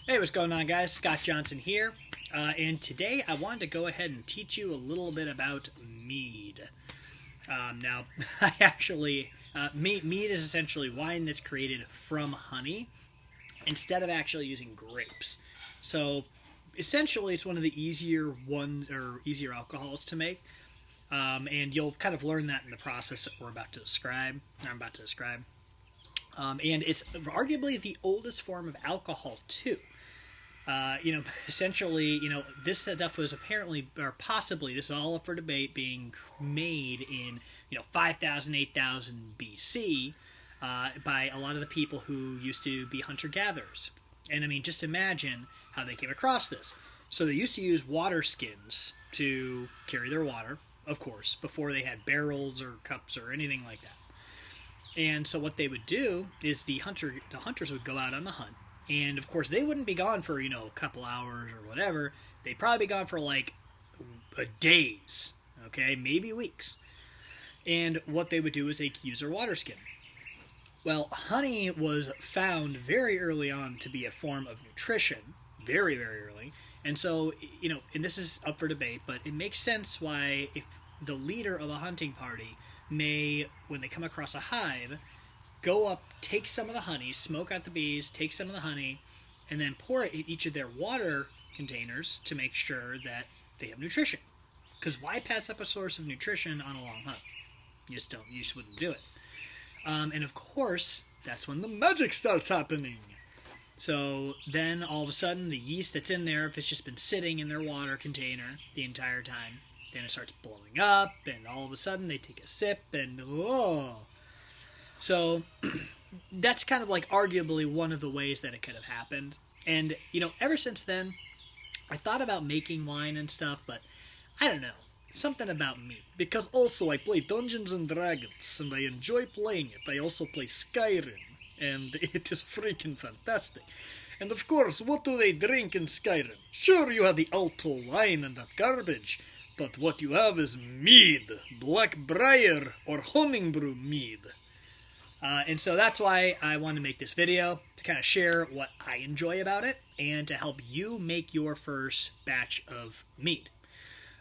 Hey, what's going on, guys? Scott Johnson here, and today I wanted to go ahead and teach you a little bit about mead. Now, mead is essentially wine that's created from honey instead of actually using grapes. So, essentially, it's one of the easier alcohols to make, and you'll kind of learn that in the process that I'm about to describe. And it's arguably the oldest form of alcohol too. Essentially, this stuff was apparently, or possibly, this is all up for debate, being made in, 5,000, 8,000 BC by a lot of the people who used to be hunter-gatherers. And, I mean, just imagine how they came across this. So they used to use water skins to carry their water, of course, before they had barrels or cups or anything like that. And so what they would do is the hunters would go out on the hunt. And, of course, they wouldn't be gone for, a couple hours or whatever. They'd probably be gone for, days, okay? Maybe weeks. And what they would do is they'd use their water skin. Well, honey was found very early on to be a form of nutrition. Very, very early. And so, and this is up for debate, but it makes sense why if the leader of a hunting party may, when they come across a hive, go up, take some of the honey, smoke out the bees, take some of the honey, and then pour it in each of their water containers to make sure that they have nutrition. Because why pass up a source of nutrition on a long hunt? You just wouldn't do it. And of course, that's when the magic starts happening. So then all of a sudden, the yeast that's in there, if it's just been sitting in their water container the entire time, then it starts blowing up, and all of a sudden they take a sip, and oh. So that's kind of arguably one of the ways that it could have happened. And, ever since then, I thought about making wine and stuff, but I don't know. Something about me. Because also I play Dungeons and Dragons, and I enjoy playing it. I also play Skyrim, and it is freaking fantastic. And of course, what do they drink in Skyrim? Sure, you have the Alto wine and that garbage, but what you have is mead. Blackbriar or Homebrew mead. And so that's why I want to make this video, to kind of share what I enjoy about it, and to help you make your first batch of mead.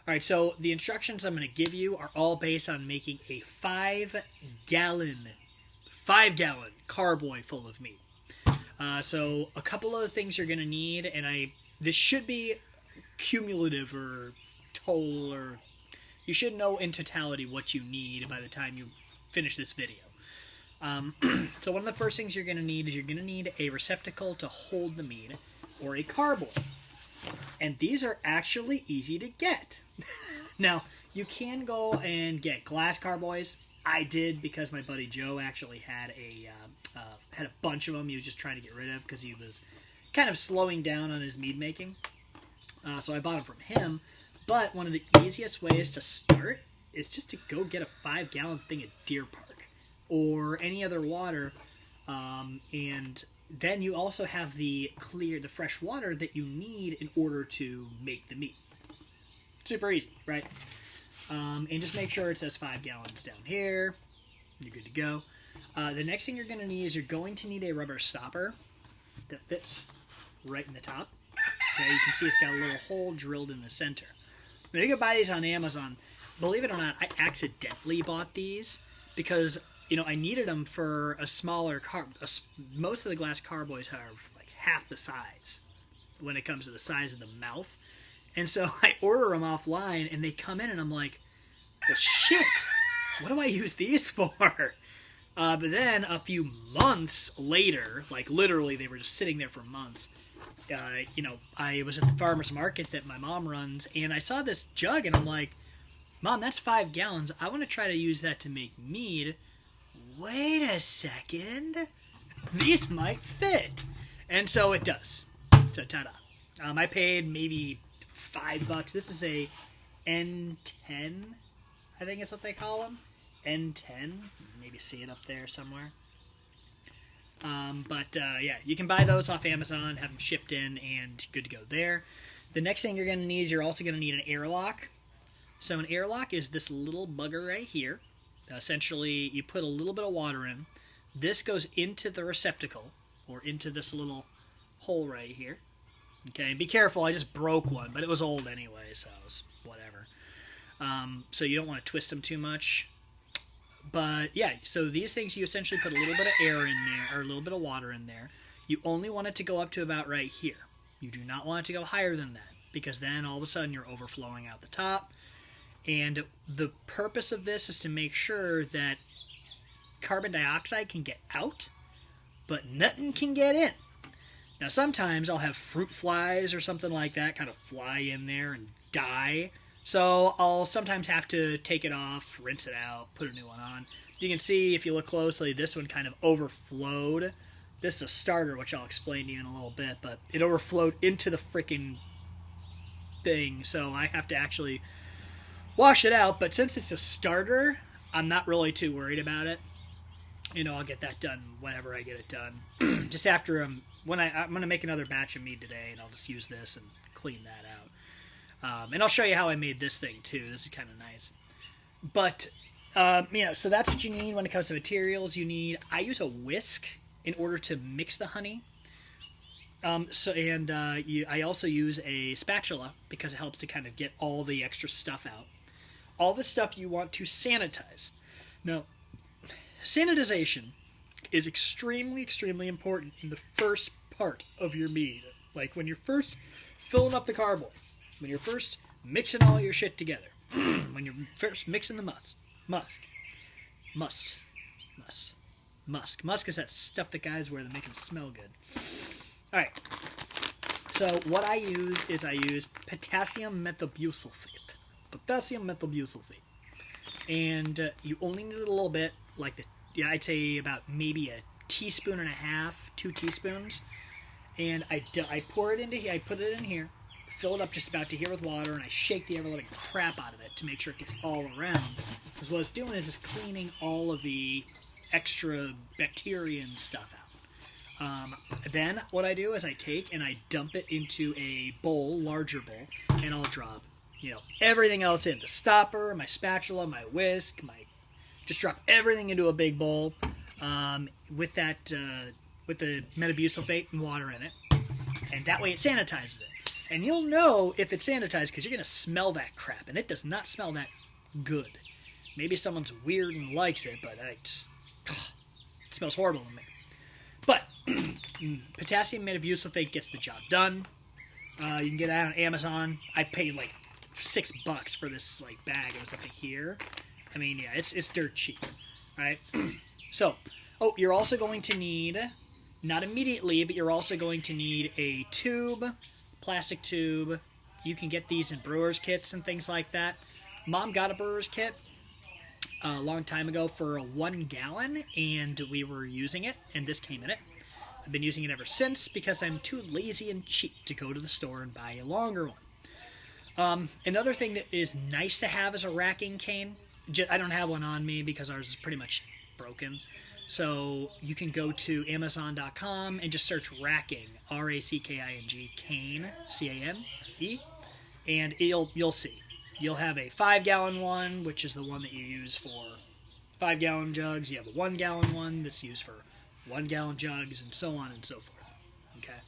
Alright, so the instructions I'm going to give you are all based on making a 5-gallon carboy full of mead. So a couple of the things you're going to need, and this should be cumulative or total, or you should know in totality what you need by the time you finish this video. So one of the first things you're going to need is you're going to need a receptacle to hold the mead, or a carboy. And these are actually easy to get. Now, you can go and get glass carboys. I did because my buddy Joe actually had a bunch of them. He was just trying to get rid of because he was kind of slowing down on his mead making. So I bought them from him. But one of the easiest ways to start is just to go get a 5-gallon thing at Deer Park or any other water, and then you also have the fresh water that you need in order to make the mead. Super easy, right? And just make sure it says 5 gallons down here. You're good to go. The next thing you're going to need is you're going to need a rubber stopper that fits right in the top. Okay, you can see it's got a little hole drilled in the center. Now, you can buy these on Amazon. Believe it or not, I accidentally bought these because I needed them for a smaller car. Most of the glass carboys are half the size when it comes to the size of the mouth. And so I order them offline, and they come in, and I'm like, well, shit, what do I use these for? But then a few months later, literally they were just sitting there for months, I was at the farmer's market that my mom runs, and I saw this jug, and I'm like, Mom, that's 5 gallons. I want to try to use that to make mead. Wait a second, these might fit. And so it does. So ta-da. I paid maybe $5. This is a N10, I think is what they call them. N10. Maybe see it up there somewhere. Yeah, you can buy those off Amazon, have them shipped in, and good to go there. The next thing you're going to need is you're also going to need an airlock. So an airlock is this little bugger right here. Essentially, you put a little bit of water in. This goes into the receptacle, or into this little hole right here. Okay, and be careful. I just broke one, but it was old anyway, so it was whatever. So you don't want to twist them too much. But yeah, so these things, you essentially put a little bit of air in there, or a little bit of water in there. You only want it to go up to about right here. You do not want it to go higher than that, because then all of a sudden you're overflowing out the top. And the purpose of this is to make sure that carbon dioxide can get out, but nothing can get in. Now sometimes I'll have fruit flies or something like that kind of fly in there and die. So I'll sometimes have to take it off, rinse it out, put a new one on. You can see, if you look closely, this one kind of overflowed. This is a starter, which I'll explain to you in a little bit, but it overflowed into the freaking thing, so I have to actually wash it out. But since it's a starter, I'm not really too worried about it. I'll get that done whenever I get it done. Just after I'm going to make another batch of mead today, and I'll just use this and clean that out. And I'll show you how I made this thing too. This is kind of nice. But so that's what you need when it comes to materials. I use a whisk in order to mix the honey. I also use a spatula because it helps to kind of get all the extra stuff out. All the stuff you want to sanitize. Now, sanitization is extremely, extremely important in the first part of your mead. Like when you're first filling up the carboy, when you're first mixing all your shit together, when you're first mixing the musk is that stuff that guys wear that make them smell good. All right. So what I use potassium methylbutylsulfate. And you only need a little bit, I'd say about maybe a teaspoon and a half, 2 teaspoons. And I pour it into here, I put it in here, fill it up just about to here with water, and I shake the ever-loving crap out of it to make sure it gets all around. Because what it's doing is it's cleaning all of the extra bacteria and stuff out. Then what I do is I take and I dump it into a bowl, larger bowl, and I'll drop, everything else in. The stopper, my spatula, my whisk, just drop everything into a big bowl with the metabusulfate and water in it. And that way it sanitizes it. And you'll know if it's sanitized because you're going to smell that crap. And it does not smell that good. Maybe someone's weird and likes it, but it smells horrible to me. But potassium metabusulfate gets the job done. You can get it out on Amazon. I paid like $6 for this bag. It was up here. I mean, yeah, it's dirt cheap, right? So, you're also going to need, not immediately, but you're also going to need a tube, plastic tube. You can get these in brewer's kits and things like that. Mom got a brewer's kit a long time ago for a 1 gallon, and we were using it, and this came in it. I've been using it ever since because I'm too lazy and cheap to go to the store and buy a longer one. Another thing that is nice to have is a racking cane. I don't have one on me because ours is pretty much broken. So you can go to Amazon.com and just search racking, R-A-C-K-I-N-G, cane, C-A-N-E, and you'll see. You'll have a 5-gallon one, which is the one that you use for 5-gallon jugs. You have a 1-gallon one that's used for 1-gallon jugs, and so on and so forth. Okay.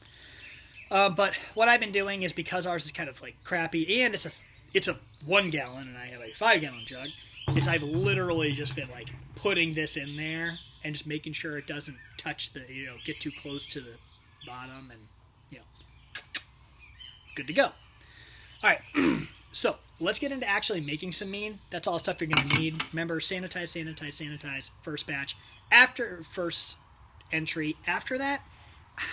But what I've been doing is, because ours is kind of crappy, and it's a 1 gallon, and I have a 5-gallon jug, is I've literally just been putting this in there and just making sure it doesn't touch get too close to the bottom, and good to go. All right. So let's get into actually making some mead. That's all the stuff you're going to need. Remember, sanitize, first batch. After first entry, after that,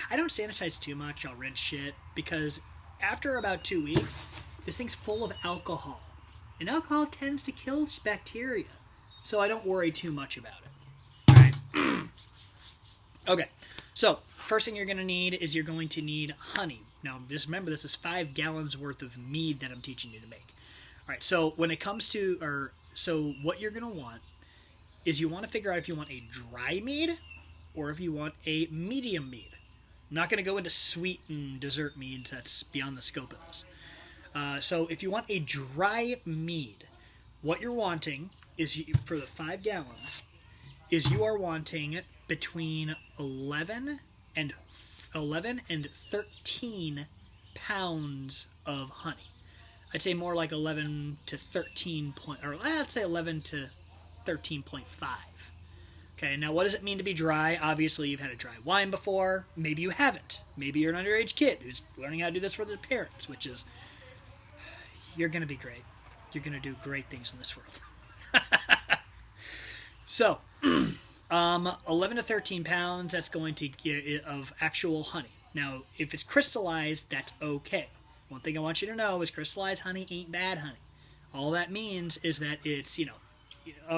I don't sanitize too much. I'll rinse shit, because after about 2 weeks, this thing's full of alcohol. And alcohol tends to kill bacteria. So I don't worry too much about it. Alright? Okay. So, first thing you're going to need is you're going to need honey. Now, just remember, this is 5 gallons worth of mead that I'm teaching you to make. Alright, so when it comes to, so what you're going to want is you want to figure out if you want a dry mead or if you want a medium mead. I'm not going to go into sweet and dessert meads. That's beyond the scope of this. So if you want a dry mead, what you're wanting is, for the 5 gallons, is you are wanting between 11 and 13 pounds of honey. I'd say more like 11 to 13 point, or I'd say 11 to 13.5. Okay, now what does it mean to be dry? Obviously, you've had a dry wine before. Maybe you haven't. Maybe you're an underage kid who's learning how to do this for their parents, which is, you're going to be great. You're going to do great things in this world. So, 11 to 13 pounds, that's going to get of actual honey. Now, if it's crystallized, that's okay. One thing I want you to know is crystallized honey ain't bad honey. All that means is that it's,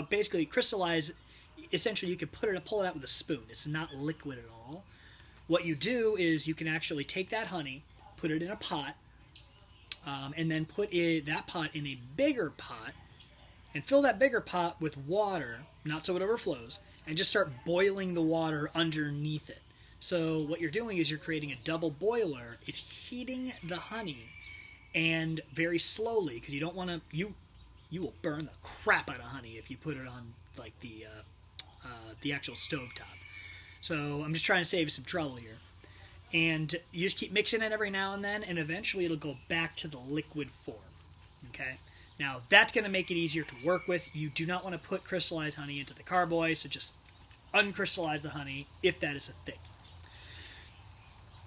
basically crystallized. Essentially, you can pull it out with a spoon. It's not liquid at all. What you do is you can actually take that honey, put it in a pot, and then put that pot in a bigger pot, and fill that bigger pot with water, not so it overflows, and just start boiling the water underneath it. So what you're doing is you're creating a double boiler. It's heating the honey, and very slowly, because you don't want to, you will burn the crap out of honey if you put it on like the actual stovetop. So I'm just trying to save you some trouble here. And you just keep mixing it every now and then, and eventually it'll go back to the liquid form. Okay? Now, that's going to make it easier to work with. You do not want to put crystallized honey into the carboy, so just uncrystallize the honey if that is a thing.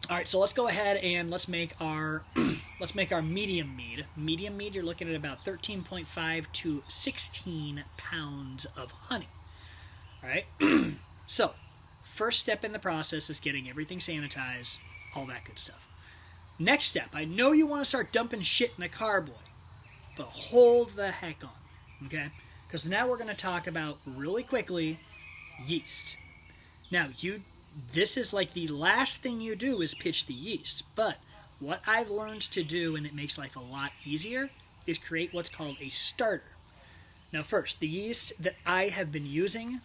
All right, so let's go ahead and let's make our medium mead. Medium mead, you're looking at about 13.5 to 16 pounds of honey. All right, so first step in the process is getting everything sanitized, all that good stuff. Next step, I know you want to start dumping shit in a carboy, but hold the heck on, okay? Because now we're going to talk about, really quickly, yeast. Now, this is like the last thing you do is pitch the yeast, but what I've learned to do, and it makes life a lot easier, is create what's called a starter. Now first, the yeast that I have been using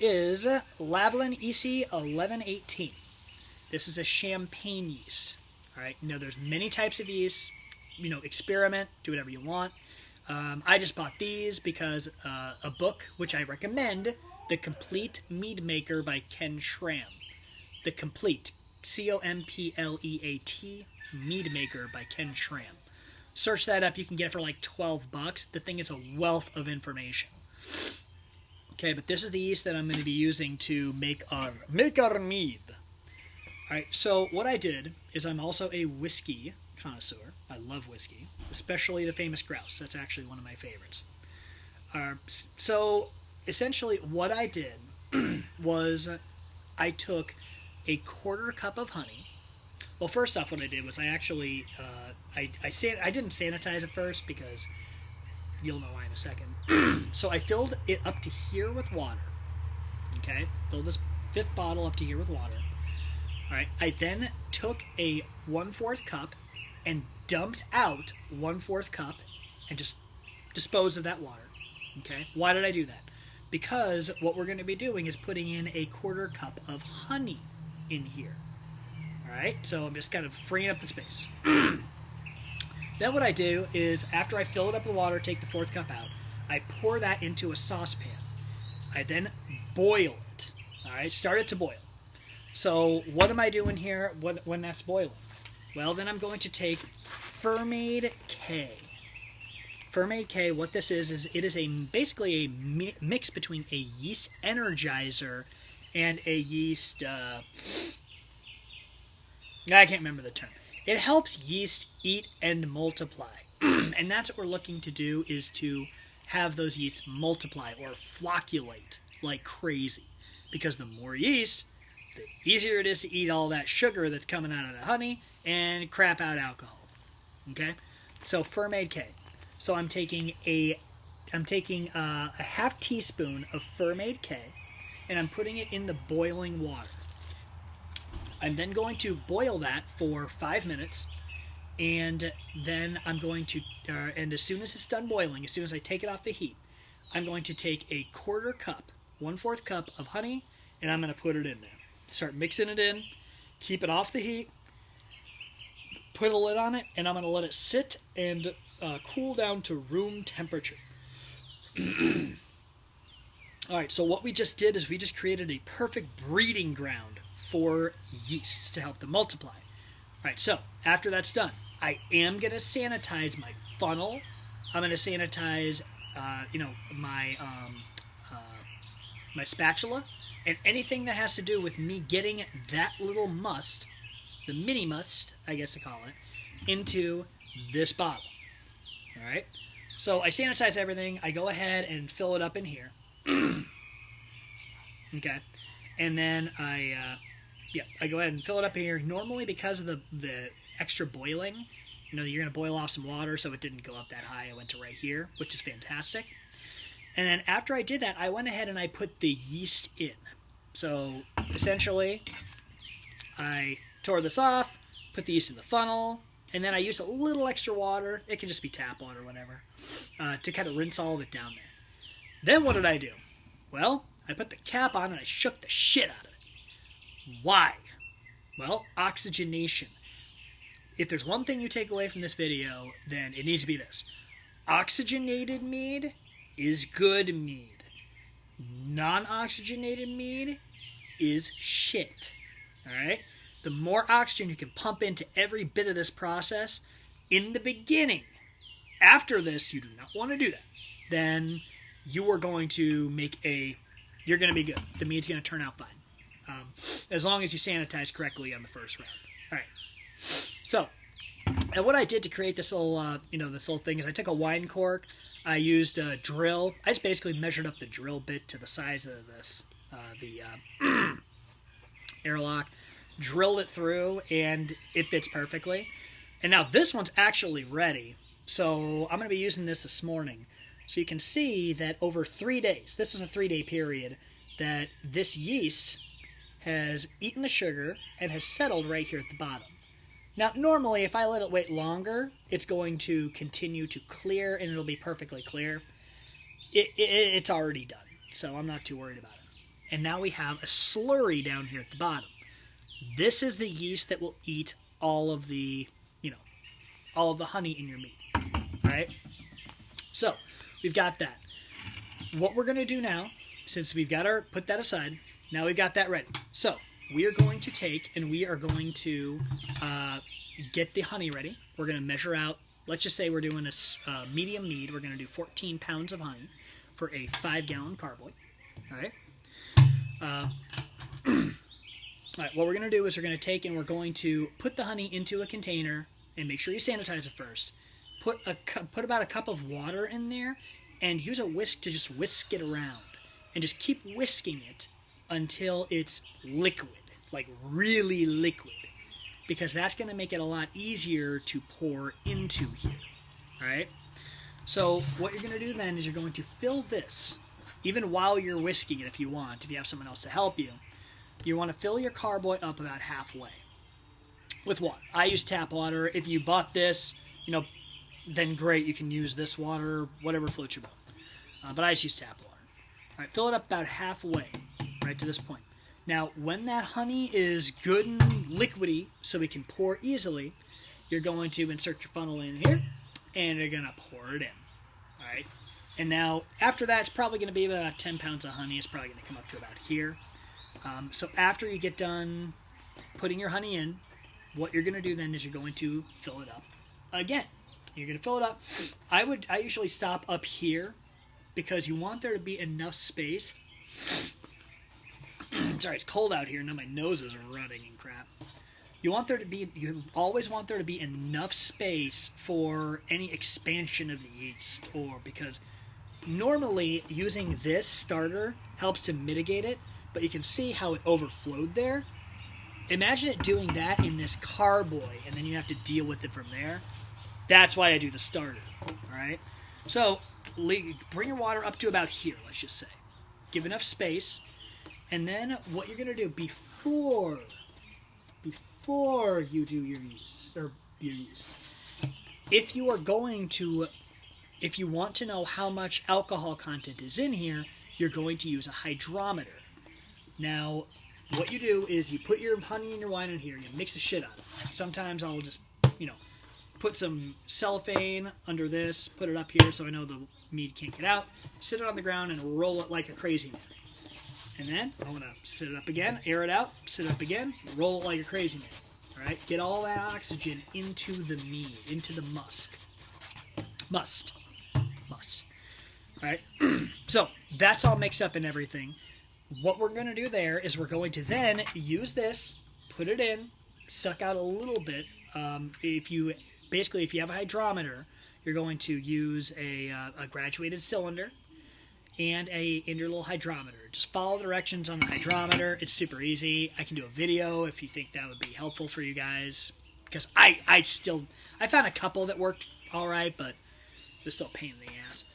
is Lalvin EC 1118. This is a champagne yeast. All right, now there's many types of yeast. Experiment, do whatever you want. I just bought these because a book, which I recommend, The Complete Mead Maker by Ken Schramm. The Complete, Compleat, Mead Maker by Ken Schramm. Search that up. You can get it for like $12. The thing is a wealth of information. Okay, but this is the yeast that I'm going to be using to make our mead. All right, so what I did is I'm also a whiskey connoisseur. I love whiskey, especially the famous Grouse. That's actually one of my favorites. So essentially what I did was I took a quarter cup of honey. Well, first off, what I did was I actually, I didn't sanitize it first because you'll know why in a second. So I filled it up to here with water. Okay? Filled this 5th bottle up to here with water. Alright, I then took a 1/4 cup and dumped out 1/4 cup and just disposed of that water. Okay? Why did I do that? Because what we're going to be doing is putting in a 1/4 cup of honey in here. Alright? So I'm just kind of freeing up the space. Then what I do is, after I fill it up with water, take the 4th cup out, I pour that into a saucepan. I then boil it. Alright, start it to boil. So what am I doing here when that's boiling? Well, then I'm going to take Fermaid K. Fermaid K, what this is it is basically a mix between a yeast energizer and a yeast... I can't remember the term. It helps yeast eat and multiply. And that's what we're looking to do, is to have those yeasts multiply or flocculate like crazy. Because the more yeast, the easier it is to eat all that sugar that's coming out of the honey and crap out alcohol. Okay? So Fermaid K. So I'm taking a half teaspoon of Fermaid K, and I'm putting it in the boiling water. I'm then going to boil that for 5 minutes, and then I'm going to, and as soon as it's done boiling, as soon as I take it off the heat, I'm going to take a 1/4 cup, 1/4 cup of honey, and I'm going to put it in there. Start mixing it in, keep it off the heat, put a lid on it, and I'm going to let it sit and cool down to room temperature. Alright, so what we just did is we just created a perfect breeding ground for yeasts to help them multiply. Right, so after that's done, I am going to sanitize my funnel. I'm going to sanitize, uh, my spatula, and anything that has to do with me getting that little must, the mini must, I guess to call it, into this bottle. All right, so I sanitize everything. I go ahead and fill it up in here. Okay, and then I go ahead and fill it up in here. Normally, because of the extra boiling, you're going to boil off some water, so it didn't go up that high. I went to right here, which is fantastic. And then after I did that, I went ahead and I put the yeast in. So essentially, I tore this off, put the yeast in the funnel, and then I used a little extra water. It can just be tap water, whatever, to kind of rinse all of it down there. Then what did I do? Well, I put the cap on and I shook the shit out of it. Why? Well, oxygenation. If there's one thing you take away from this video, then it needs to be this. Oxygenated mead is good mead. Non-oxygenated mead is shit. Alright? The more oxygen you can pump into every bit of this process in the beginning, after this, you do not want to do that, then you are going to you're going to be good. The mead's going to turn out fine. As long as you sanitize correctly on the first round. Alright. So, and what I did to create this little, this little thing is I took a wine cork. I used a drill. I just basically measured up the drill bit to the size of this, airlock, drilled it through, and it fits perfectly. And now this one's actually ready, so I'm going to be using this morning. So you can see that over 3 days, this was a 3-day period, that this yeast has eaten the sugar and has settled right here at the bottom. Now, normally, if I let it wait longer, it's going to continue to clear, and it'll be perfectly clear. It's already done, so I'm not too worried about it. And now we have a slurry down here at the bottom. This is the yeast that will eat all of the honey in your mead. All right? So, we've got that. What we're going to do now, since we've got put that aside, now we've got that ready. So, we are going to take and we are going to get the honey ready. We're going to measure out, let's just say we're doing a medium mead. We're going to do 14 pounds of honey for a 5-gallon carboy. All right? All right, what we're going to do is we're going to take and we're going to put the honey into a container and make sure you sanitize it first. Put about a cup of water in there and use a whisk to just whisk it around. And just keep whisking it until it's liquid. Like really liquid, because that's going to make it a lot easier to pour into here. Alright? So what you're going to do then is you're going to fill this, even while you're whisking it if you want, if you have someone else to help you. You want to fill your carboy up about halfway with water. I use tap water. If you bought this, then great, you can use this water, whatever floats your boat. But I just use tap water. Alright, fill it up about halfway, right to this point. Now, when that honey is good and liquidy, so we can pour easily, you're going to insert your funnel in here, and you're going to pour it in. All right? And now, after that, it's probably going to be about 10 pounds of honey. It's probably going to come up to about here. So after you get done putting your honey in, what you're going to do then is you're going to fill it up again. You're going to fill it up. I usually stop up here because you want there to be enough space. Sorry, it's cold out here. Now my nose is running and crap. You always want there to be enough space for any expansion of the yeast, because normally using this starter helps to mitigate it, but you can see how it overflowed there. Imagine it doing that in this carboy, and then you have to deal with it from there. That's why I do the starter. All right. So bring your water up to about here. Let's just say, give enough space. And then what you're going to do before you do your yeast, if you want to know how much alcohol content is in here, you're going to use a hydrometer. Now, what you do is you put your honey and your wine in here, you mix the shit out of it. Sometimes I'll just, put some cellophane under this, put it up here so I know the mead can't get out, sit it on the ground and roll it like a crazy man. And then I'm going to sit it up again, air it out, sit it up again, roll it like a crazy man. All right, get all that oxygen into the mead, into the must. All right, so that's all mixed up in everything. What we're going to do there is we're going to then use this, put it in, suck out a little bit. If you have a hydrometer, you're going to use a graduated cylinder and in your little hydrometer. Just follow the directions on the hydrometer. It's super easy. I can do a video if you think that would be helpful for you guys, because I found a couple that worked all right, but it was still a pain in the ass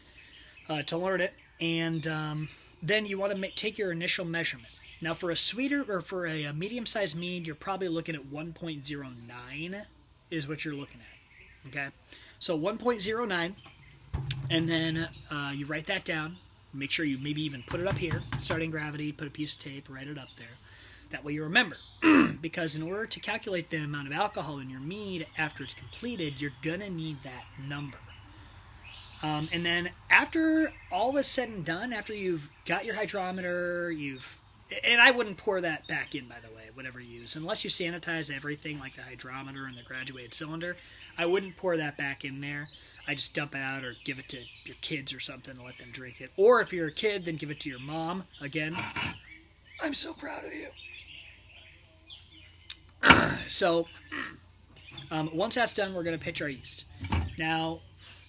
to learn it. And then you want to take your initial measurement. Now, for a sweeter or for a medium-sized mead, you're probably looking at 1.09 is what you're looking at. Okay, so 1.09, and then you write that down. Make sure you maybe even put it up here, starting gravity, put a piece of tape, write it up there. That way you remember. Because in order to calculate the amount of alcohol in your mead after it's completed, you're going to need that number. And then after all is said and done, after you've got your hydrometer, and I wouldn't pour that back in, by the way, whatever you use. Unless you sanitize everything like the hydrometer and the graduated cylinder, I wouldn't pour that back in there. I just dump it out or give it to your kids or something to let them drink it. Or if you're a kid, then give it to your mom. Again, I'm so proud of you. So, once that's done, we're going to pitch our yeast. Now,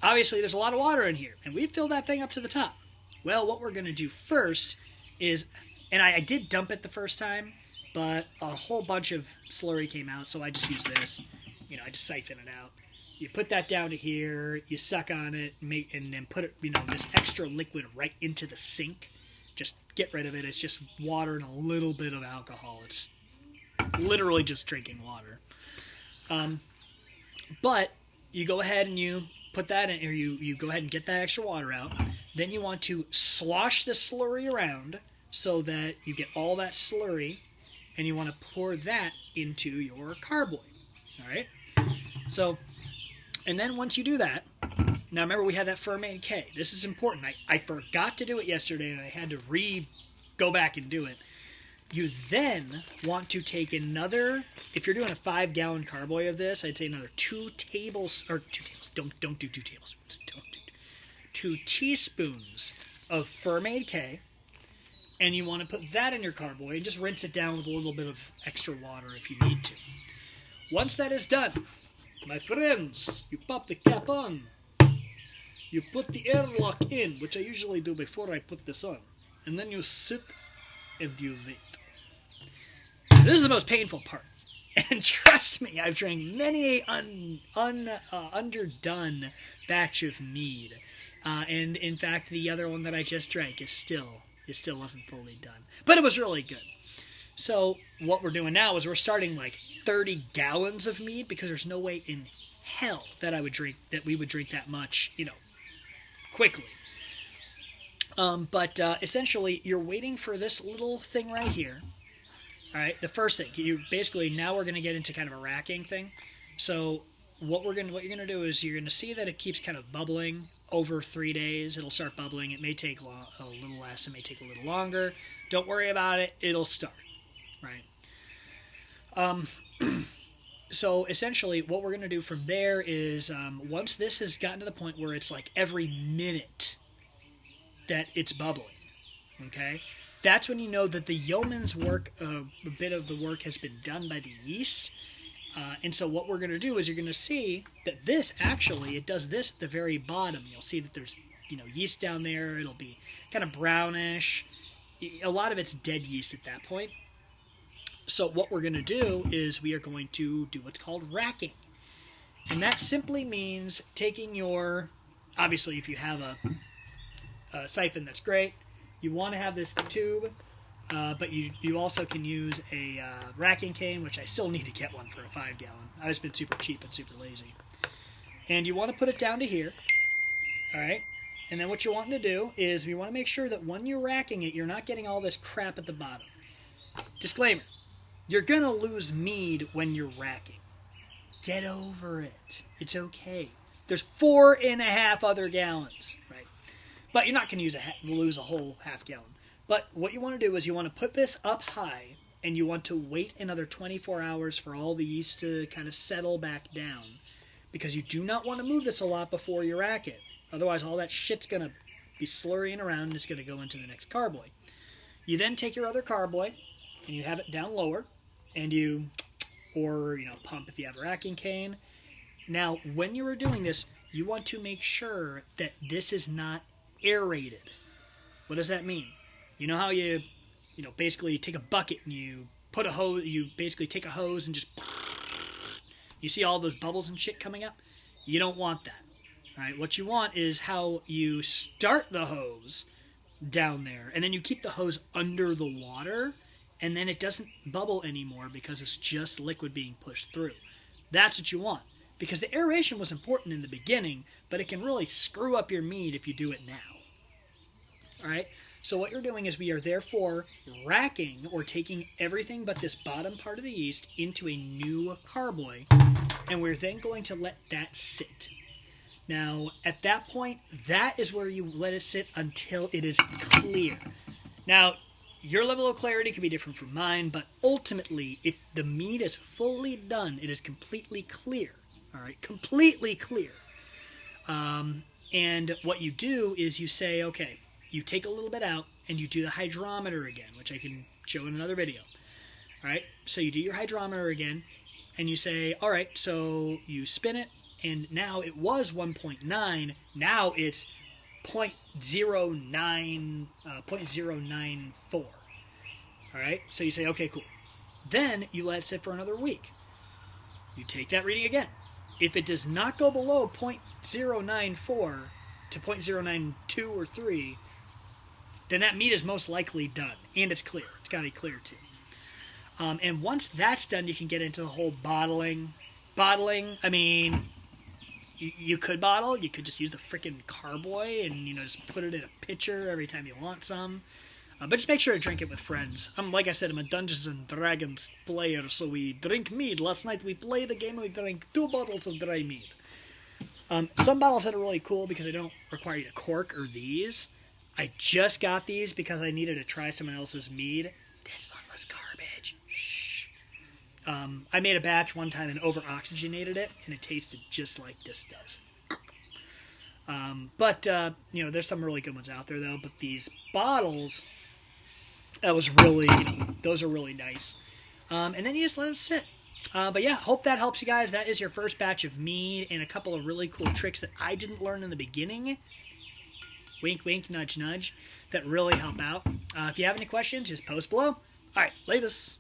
obviously, there's a lot of water in here, and we've filled that thing up to the top. Well, what we're going to do first is, and I did dump it the first time, but a whole bunch of slurry came out, so I just used this. I just siphon it out. You put that down to here, you suck on it, and then put it, this extra liquid right into the sink. Just get rid of it. It's just water and a little bit of alcohol. It's literally just drinking water. But you go ahead and you put that in, or you go ahead and get that extra water out. Then you want to slosh the slurry around so that you get all that slurry, and you want to pour that into your carboy. All right? So, and then once you do that, now remember we had that Fermaid K. This is important. I forgot to do it yesterday, and I had to go back and do it. You then want to take another, if you're doing a 5-gallon carboy of this, I'd say another 2 tablespoons. Don't do 2 tablespoons. Don't do 2 teaspoons of Fermaid K, and you want to put that in your carboy and just rinse it down with a little bit of extra water if you need to. Once that is done, my friends, you pop the cap on. You put the airlock in, which I usually do before I put this on. And then you sit and you wait. This is the most painful part. And trust me, I've drank many underdone batch of mead. And in fact, the other one that I just drank it still wasn't fully done. But it was really good. So what we're doing now is we're starting like 30 gallons of mead, because there's no way in hell that we would drink that much, quickly. But essentially, you're waiting for this little thing right here. All right, the first thing now we're going to get into kind of a racking thing. So what you're going to do is you're going to see that it keeps kind of bubbling over 3 days. It'll start bubbling. It may take a little less. It may take a little longer. Don't worry about it. It'll start. Right. So essentially, what we're going to do from there is once this has gotten to the point where it's like every minute that it's bubbling, okay, that's when you know that the yeoman's work, a bit of the work has been done by the yeast. And so what we're going to do is you're going to see that this actually, it does this at the very bottom. You'll see that there's yeast down there. It'll be kind of brownish. A lot of it's dead yeast at that point. So what we're going to do is we are going to do what's called racking. And that simply means taking obviously if you have a siphon, that's great. You want to have this tube, but you also can use a racking cane, which I still need to get one for a 5-gallon. I've just been super cheap and super lazy. And you want to put it down to here, all right? And then what you're wanting to do is you want to make sure that when you're racking it, you're not getting all this crap at the bottom. Disclaimer. You're going to lose mead when you're racking. Get over it. It's okay. There's 4.5 other gallons, right? But you're not going to lose a whole half gallon. But what you want to do is you want to put this up high and you want to wait another 24 hours for all the yeast to kind of settle back down, because you do not want to move this a lot before you rack it. Otherwise, all that shit's going to be slurrying around and it's going to go into the next carboy. You then take your other carboy and you have it down lower, and or pump if you have a racking cane. Now, when you are doing this, you want to make sure that this is not aerated. What does that mean? You know how you basically take a bucket and you put a hose, you basically take a hose and just, you see all those bubbles and shit coming up? You don't want that. All right, what you want is how you start the hose down there, and then you keep the hose under the water, and then it doesn't bubble anymore because it's just liquid being pushed through. That's what you want, because the aeration was important in the beginning, but it can really screw up your mead if you do it now. All right, so what you're doing is we are therefore racking or taking everything but this bottom part of the yeast into a new carboy, and we're then going to let that sit. Now, at that point, that is where you let it sit until it is clear. Now, your level of clarity can be different from mine, but ultimately, if the mead is fully done, it is completely clear. All right, completely clear. And what you do is you say, okay, you take a little bit out and you do the hydrometer again, which I can show in another video. All right, so you do your hydrometer again, and you say, all right, so you spin it, and now it was 1.9, now it's 0.094. All right, so you say, okay, cool. Then you let it sit for another week. You take that reading again. If it does not go below 0.094 to 0.092 or 3, then that mead is most likely done, and it's clear. It's got to be clear too. And once that's done, you can get into the whole bottling. Bottling, I mean, you could bottle. You could just use the freaking carboy and just put it in a pitcher every time you want some. But just make sure to drink it with friends. Like I said, I'm a Dungeons and Dragons player, so we drink mead. Last night we played a game and we drank 2 bottles of dry mead. Some bottles that are really cool because they don't require you to cork are these. I just got these because I needed to try someone else's mead. This one was garbage. Shh. I made a batch one time and over-oxygenated it, and it tasted just like this does. But there's some really good ones out there, though. But these bottles, that was really, those are really nice. And then you just let them sit. But yeah, hope that helps you guys. That is your first batch of mead and a couple of really cool tricks that I didn't learn in the beginning. Wink, wink, nudge, nudge. That really help out. If you have any questions, just post below. All right, latest.